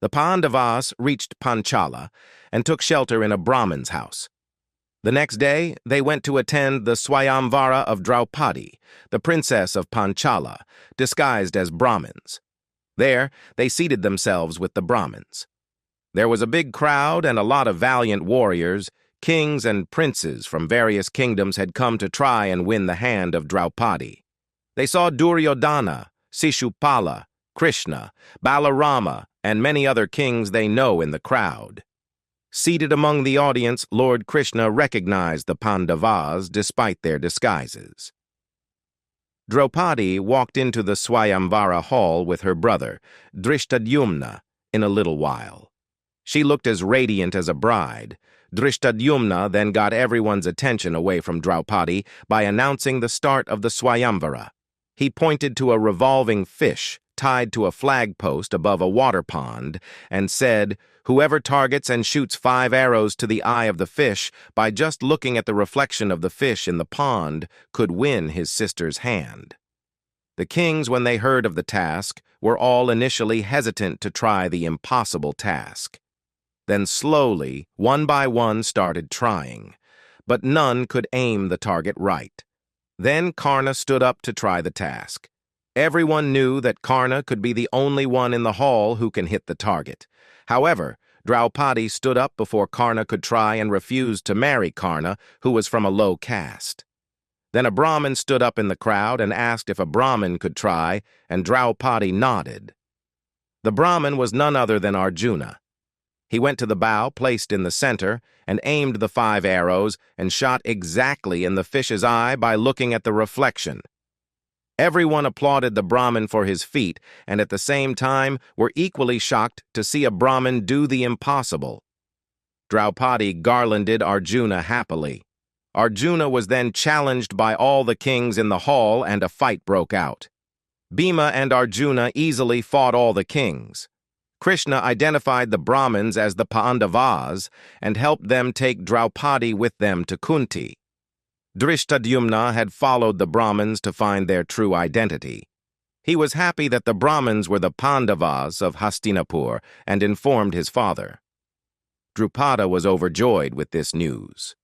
The Pandavas reached Panchala and took shelter in a Brahmin's house. The next day, they went to attend the Swayamvara of Draupadi, the princess of Panchala, disguised as Brahmins. There, they seated themselves with the Brahmins. There was a big crowd and a lot of valiant warriors. Kings and princes from various kingdoms had come to try and win the hand of Draupadi. They saw Duryodhana, Shishupala, Krishna, Balarama, and many other kings they know in the crowd. Seated among the audience, Lord Krishna recognized the Pandavas despite their disguises. Draupadi walked into the Swayamvara hall with her brother, Drishtadyumna, in a little while. She looked as radiant as a bride. Drishtadyumna then got everyone's attention away from Draupadi by announcing the start of the Swayamvara. He pointed to a revolving fish tied to a flagpost above a water pond and said, "Whoever targets and shoots 5 arrows to the eye of the fish by just looking at the reflection of the fish in the pond could win his sister's hand." The kings, when they heard of the task, were all initially hesitant to try the impossible task. Then slowly, one by one, started trying, but none could aim the target right. Then Karna stood up to try the task. Everyone knew that Karna could be the only one in the hall who can hit the target. However, Draupadi stood up before Karna could try and refused to marry Karna, who was from a low caste. Then a Brahmin stood up in the crowd and asked if a Brahmin could try, and Draupadi nodded. The Brahmin was none other than Arjuna. He went to the bow placed in the center and aimed the 5 arrows and shot exactly in the fish's eye by looking at the reflection. Everyone applauded the Brahmin for his feat and at the same time were equally shocked to see a Brahmin do the impossible. Draupadi garlanded Arjuna happily. Arjuna was then challenged by all the kings in the hall and a fight broke out. Bhima and Arjuna easily fought all the kings. Krishna identified the Brahmins as the Pandavas and helped them take Draupadi with them to Kunti. Drishtadyumna had followed the Brahmins to find their true identity. He was happy that the Brahmins were the Pandavas of Hastinapur and informed his father. Drupada was overjoyed with this news.